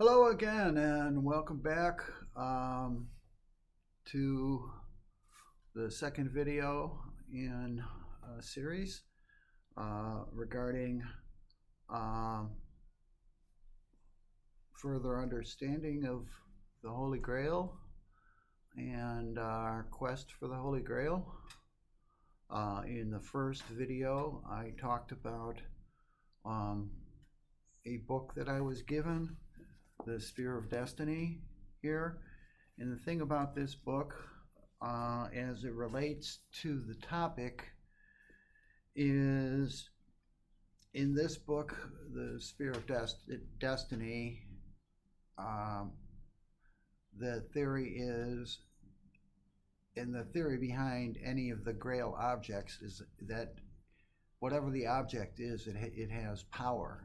Hello again, and welcome back to the second video in a series regarding um, further understanding of the Holy Grail and our quest for the Holy Grail. In the first video, I talked about a book that I was given, The Sphere of Destiny, here. And the thing about this book, as it relates to the topic, is in this book, The Sphere of Destiny, the theory is, and the theory behind any of the Grail objects is that whatever the object is, it has power.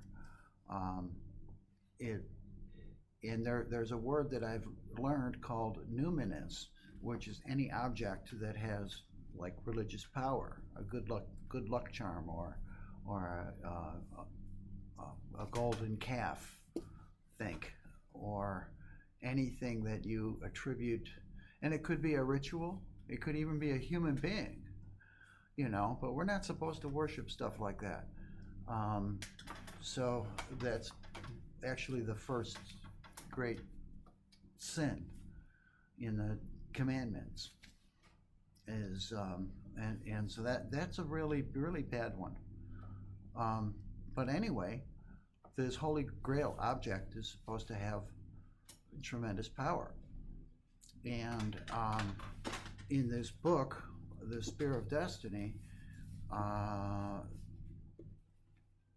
And there's a word that I've learned called numinous, which is any object that has like religious power, a good luck charm, or a golden calf, think, or anything that you attribute. And it could be a ritual. It could even be a human being, but we're not supposed to worship stuff like that. So that's actually the first great sin in the commandments is and so that's a really bad one. But anyway, this Holy Grail object is supposed to have tremendous power. And in this book, The Sphere of Destiny,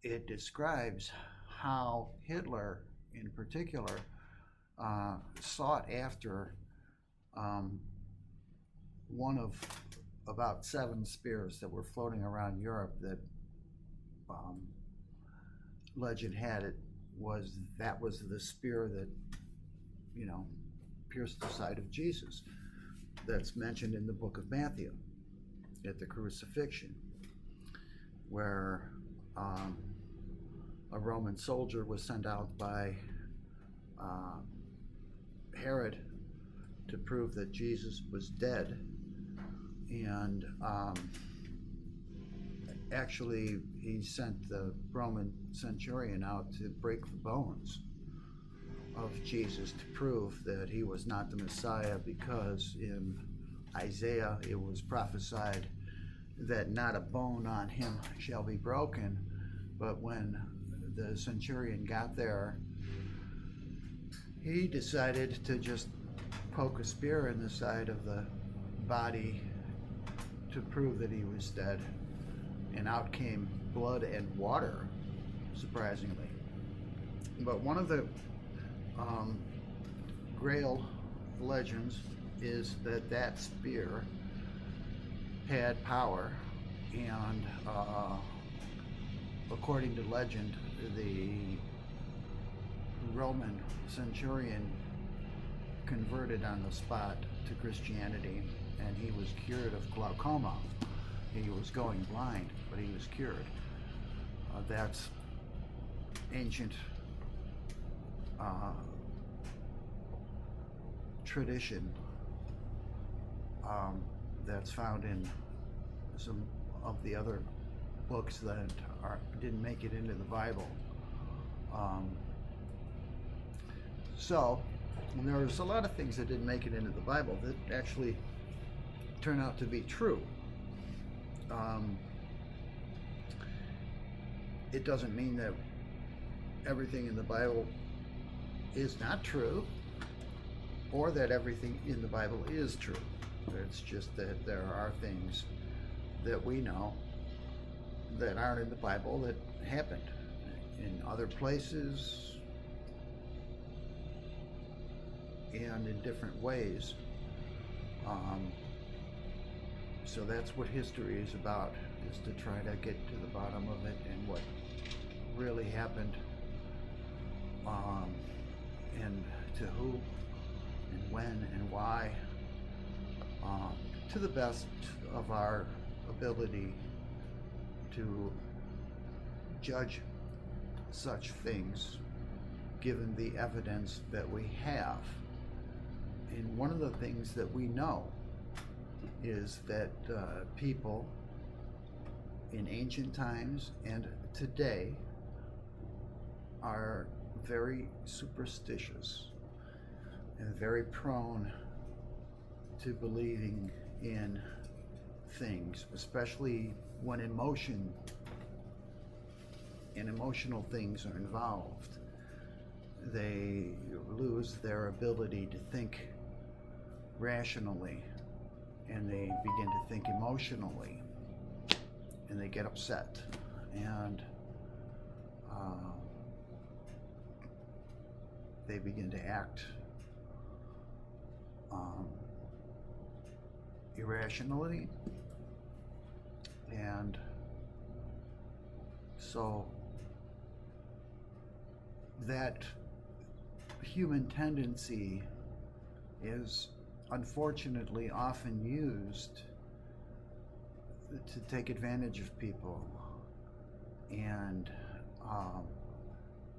it describes how Hitler in particular sought after one of about 7 spears that were floating around Europe that legend had it was the spear that pierced the side of Jesus, that's mentioned in the book of Matthew at the crucifixion, where a Roman soldier was sent out by Herod to prove that Jesus was dead, and actually he sent the Roman centurion out to break the bones of Jesus to prove that he was not the Messiah, because in Isaiah it was prophesied that not a bone on him shall be broken. But when the centurion got there, he decided to just poke a spear in the side of the body to prove that he was dead, and out came blood and water, surprisingly. But one of the Grail legends is that spear had power, and according to legend, the Roman centurion converted on the spot to Christianity, and he was cured of glaucoma. He was going blind, but he was cured. That's ancient tradition that's found in some of the other books that didn't make it into the Bible. So there's a lot of things that didn't make it into the Bible that actually turn out to be true. It doesn't mean that everything in the Bible is not true, or that everything in the Bible is true. It's just that there are things that we know that aren't in the Bible that happened in other places and in different ways. So that's what history is about, is to try to get to the bottom of it and what really happened, and to who and when and why, to the best of our ability to judge such things given the evidence that we have. And one of the things that we know is that people in ancient times and today are very superstitious and very prone to believing in things, especially when emotion and emotional things are involved. They lose their ability to think rationally, and they begin to think emotionally, and they get upset, and they begin to act irrationally. And so that human tendency is unfortunately often used to take advantage of people, and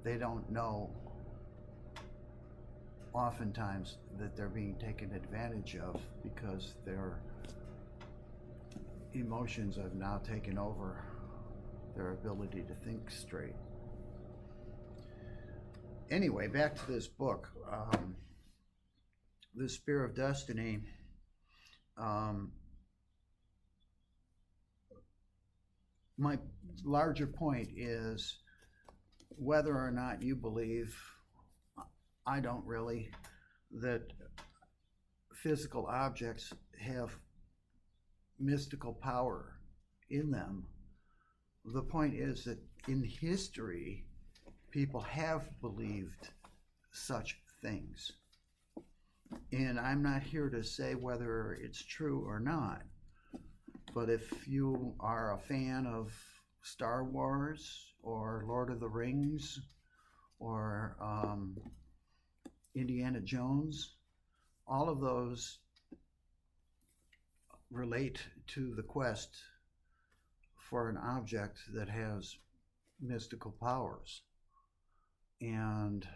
they don't know oftentimes that they're being taken advantage of because their emotions have now taken over their ability to think straight. Anyway, back to this book, The Spear of Destiny. My larger point is whether or not you believe, I don't really, that physical objects have mystical power in them. The point is that in history, people have believed such things. And I'm not here to say whether it's true or not. But if you are a fan of Star Wars or Lord of the Rings or Indiana Jones, all of those relate to the quest for an object that has mystical powers. And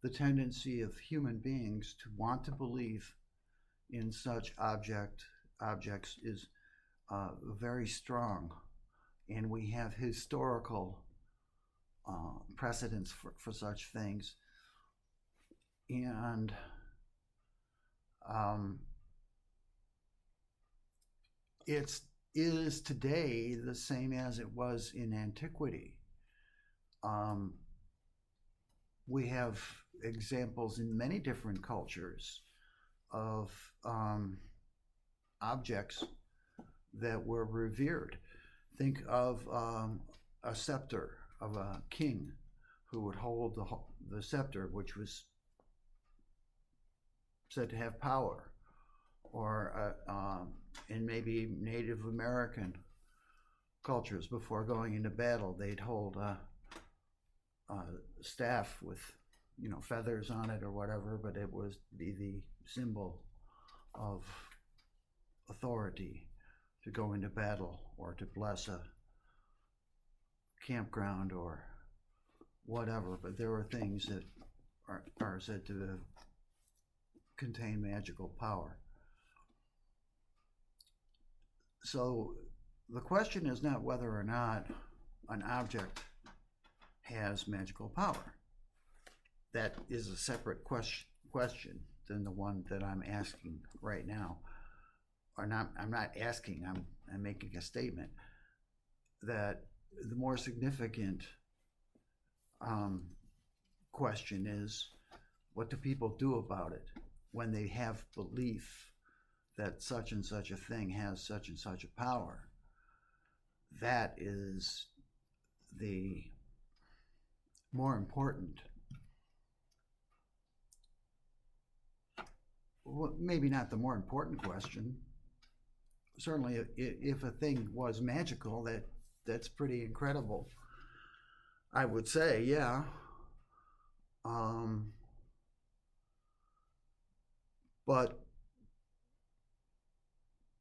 the tendency of human beings to want to believe in such objects is very strong. And we have historical precedents for such things. And it is today the same as it was in antiquity. We have examples in many different cultures of objects that were revered. Think of a scepter of a king who would hold the scepter, which was said to have power, or in maybe Native American cultures, before going into battle, they'd hold a staff with, feathers on it or whatever, but it was be the symbol of authority to go into battle or to bless a campground or whatever. But there are things that are said to contain magical power. So the question is not whether or not an object has magical power. That is a separate question than the one that I'm asking right now. Or not, I'm not asking, I'm making a statement that the more significant question is, what do people do about it when they have belief that such and such a thing has such and such a power? That is the more important, well, maybe not the more important question. Certainly, if a thing was magical, that's pretty incredible, I would say, yeah. But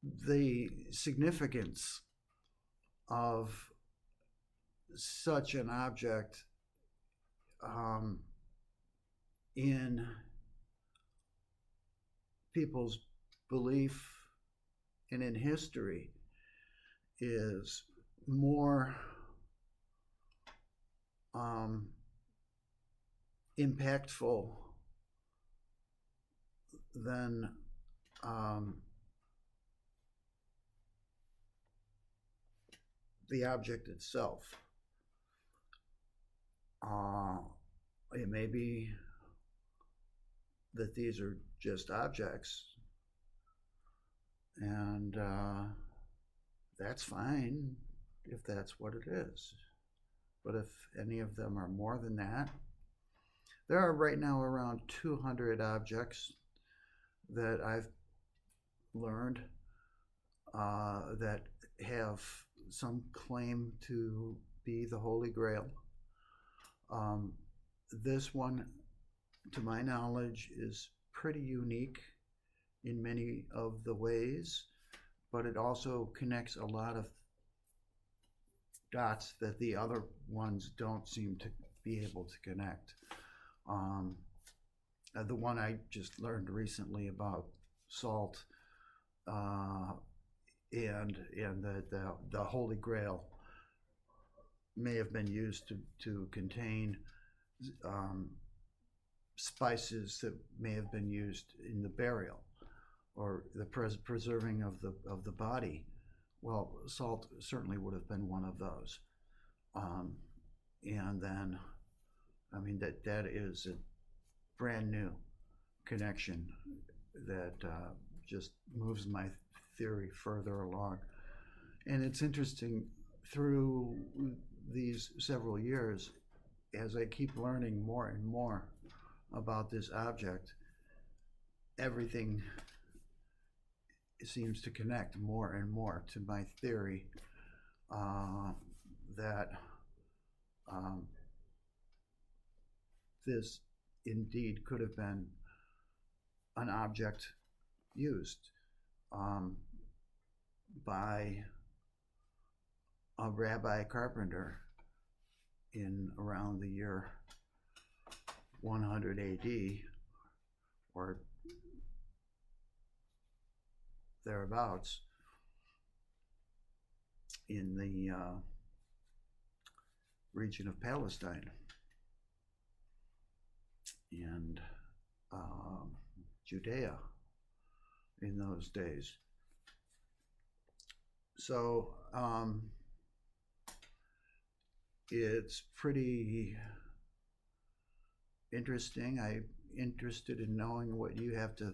the significance of such an object in people's belief and in history is more impactful than the object itself. It may be that these are just objects, and that's fine if that's what it is. But if any of them are more than that, there are right now around 200 objects that I've learned that have some claim to be the Holy Grail. This one, to my knowledge, is pretty unique in many of the ways, but it also connects a lot of dots that the other ones don't seem to be able to connect. The one I just learned recently about salt and the Holy Grail may have been used to contain spices that may have been used in the burial or the preserving of the body. Well, salt certainly would have been one of those. And then, I mean, that is a brand new connection that just moves my theory further along. And it's interesting, through these several years, as I keep learning more and more about this object, everything seems to connect more and more to my theory that this indeed could have been an object used by a rabbi carpenter in around the year 100 AD or thereabouts in the region of Palestine and Judea in those days. So it's pretty interesting. I'm interested in knowing what you have to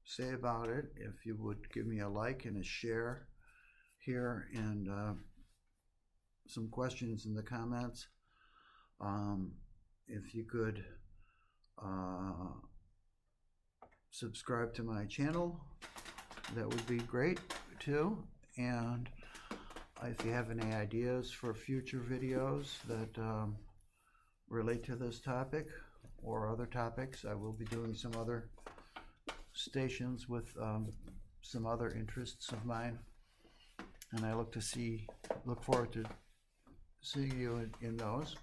say about it. If you would give me a like and a share here, and some questions in the comments. If you could subscribe to my channel, that would be great too. And if you have any ideas for future videos that relate to this topic or other topics, I will be doing some other stations with some other interests of mine, and I look forward to seeing you in those.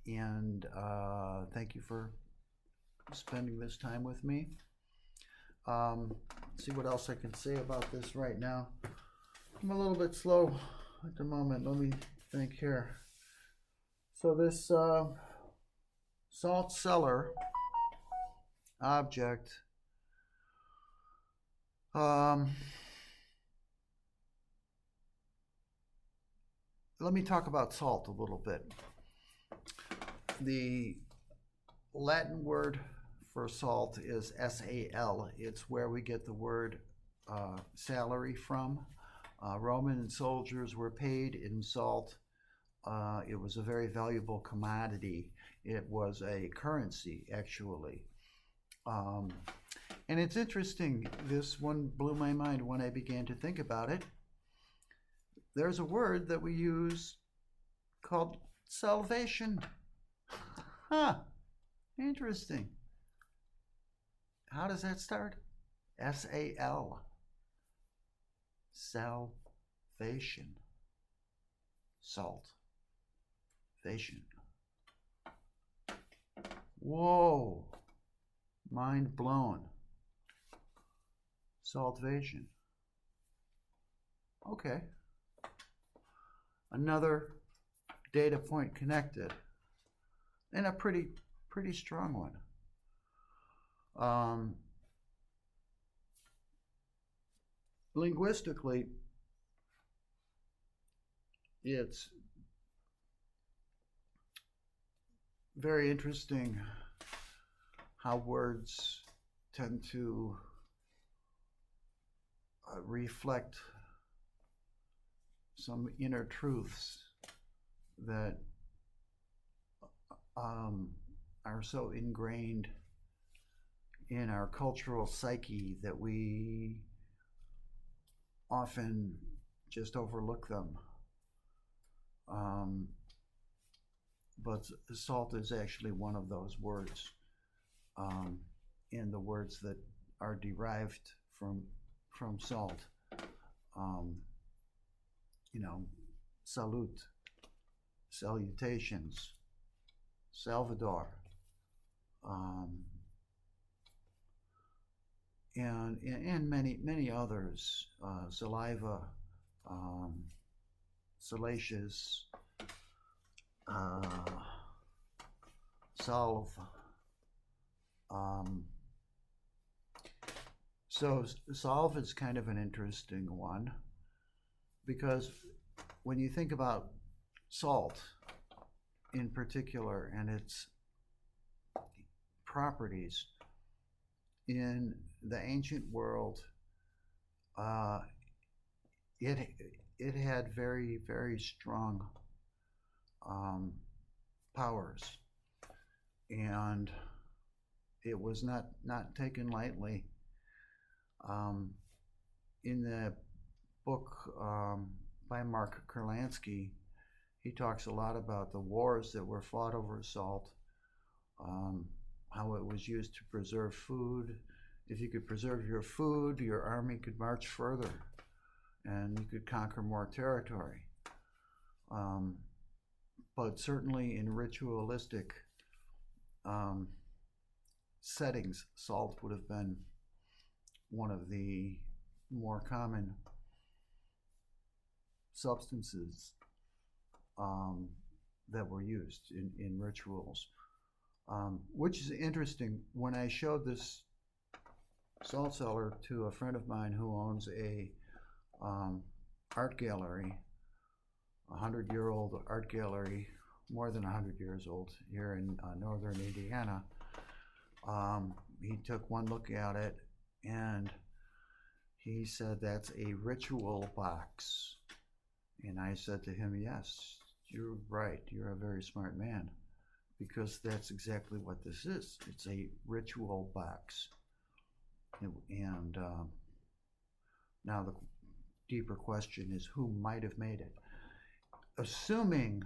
And thank you for spending this time with me. See what else I can say about this right now. I'm a little bit slow at the moment. Let me think here. So this salt cellar object, let me talk about salt a little bit. The Latin word for salt is SAL. It's where we get the word salary from. Roman soldiers were paid in salt. It was a very valuable commodity. It was a currency, actually. And it's interesting, this one blew my mind when I began to think about it. There's a word that we use called salvation. Huh, interesting. How does that start? S-A-L. Salvation. Salt. Saltvation. Whoa, mind blown. Saltvation. Okay. Another data point connected, and a pretty strong one. Linguistically, it's very interesting how words tend to reflect some inner truths that are so ingrained in our cultural psyche that we often just overlook them. But salt is actually one of those words, in the words that are derived from salt. Salute, salutations, Salvador, and many others, saliva, salacious, solve. So solve is kind of an interesting one, because when you think about salt in particular and its properties in the ancient world, it had very strong powers, and it was not taken lightly. In the book by Mark Kurlansky, he talks a lot about the wars that were fought over salt, how it was used to preserve food. If you could preserve your food, your army could march further and you could conquer more territory. But certainly in ritualistic settings, salt would have been one of the more common substances that were used in rituals, which is interesting. When I showed this salt cellar to a friend of mine who owns a art gallery, 100-year-old art gallery, more than 100 years old, here in northern Indiana, he took one look at it and he said, "That's a ritual box." And I said to him, "Yes, you're right. You're a very smart man, because that's exactly what this is. It's a ritual box." And now the deeper question is, who might have made it? Assuming,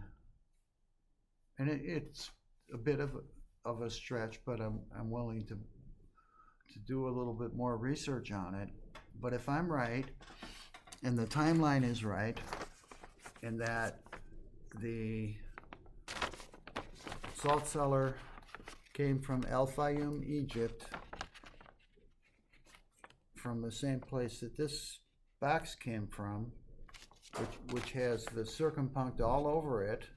and it's a bit of a stretch, but I'm willing to do a little bit more research on it. But if I'm right, and the timeline is right, and that the salt cellar came from El Fayum, Egypt, from the same place that this box came from, which has the circumpunct all over it,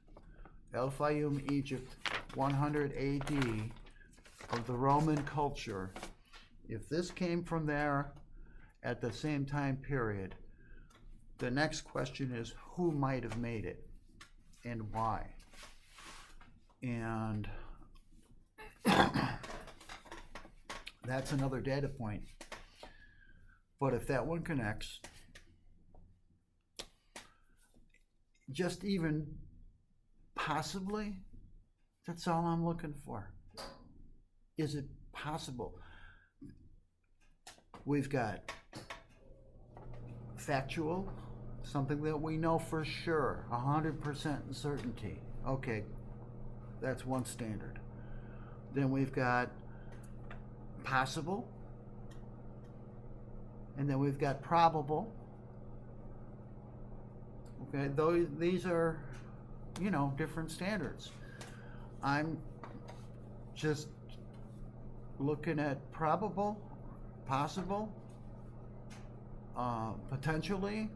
El Fayum, Egypt, 100 AD, of the Roman culture. If this came from there at the same time period, the next question is, who might have made it and why? And that's another data point. But if that one connects, just even possibly, that's all I'm looking for. Is it possible? We've got factual, something that we know for sure, 100% certainty. Okay, that's one standard. Then we've got possible, and then we've got probable. Okay, these are different standards. I'm just looking at probable, possible, potentially,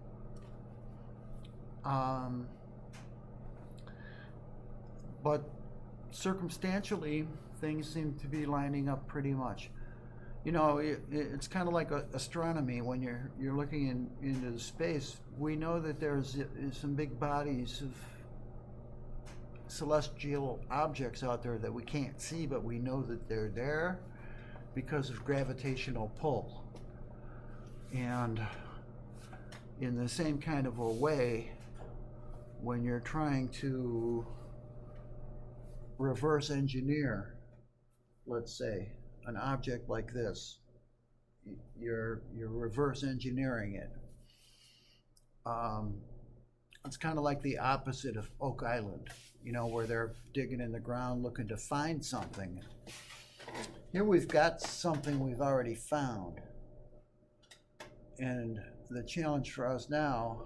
but circumstantially, things seem to be lining up pretty much. It's kind of like astronomy. When you're looking into space, we know that there's some big bodies of celestial objects out there that we can't see, but we know that they're there because of gravitational pull. And in the same kind of a way, when you're trying to reverse engineer, let's say, an object like this, you're reverse engineering it. It's kind of like the opposite of Oak Island, where they're digging in the ground looking to find something. Here we've got something we've already found. And the challenge for us now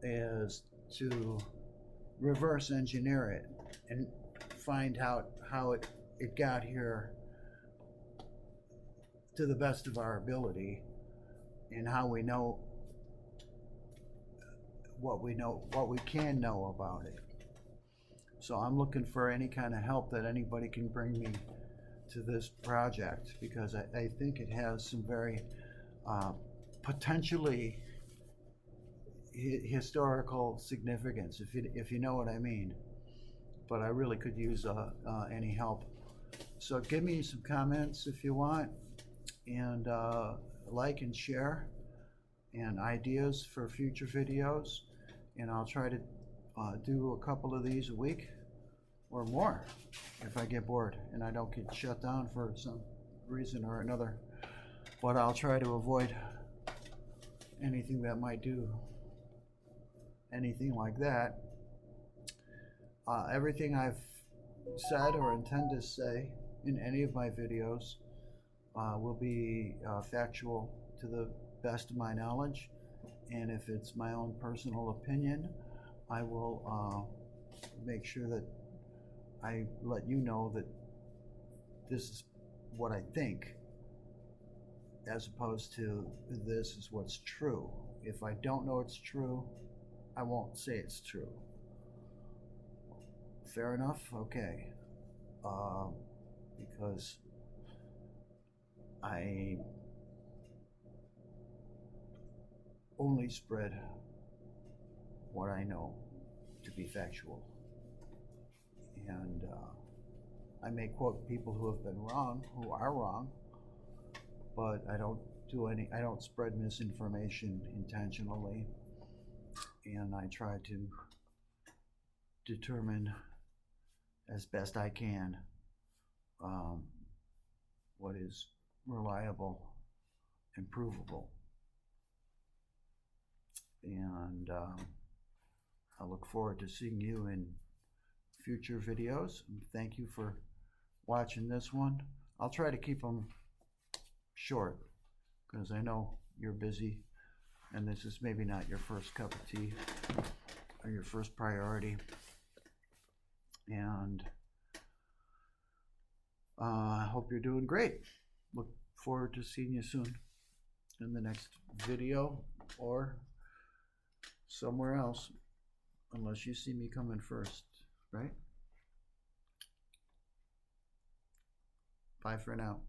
is to reverse engineer it and find out how it got here to the best of our ability, and how we know what we can know about it. So I'm looking for any kind of help that anybody can bring me to this project, because I think it has some very potentially historical significance, if you know what I mean. But I really could use any help. So give me some comments if you want, and like and share, and ideas for future videos, and I'll try to do a couple of these a week or more if I get bored and I don't get shut down for some reason or another. But I'll try to avoid anything that might do anything like that. Everything I've said or intend to say in any of my videos will be factual to the best of my knowledge, and if it's my own personal opinion, I will make sure that I let you know that this is what I think, as opposed to this is what's true. If I don't know it's true, I won't say it's true. Fair enough? Okay. Because I only spread what I know to be factual. And I may quote people who have been wrong, who are wrong, but I don't spread misinformation intentionally. And I try to determine as best I can what is reliable and provable. And I look forward to seeing you in future videos. Thank you for watching this one. I'll try to keep them short, because I know you're busy and this is maybe not your first cup of tea or your first priority. And I hope you're doing great. Look forward to seeing you soon in the next video or somewhere else, unless you see me coming first, right? Bye for now.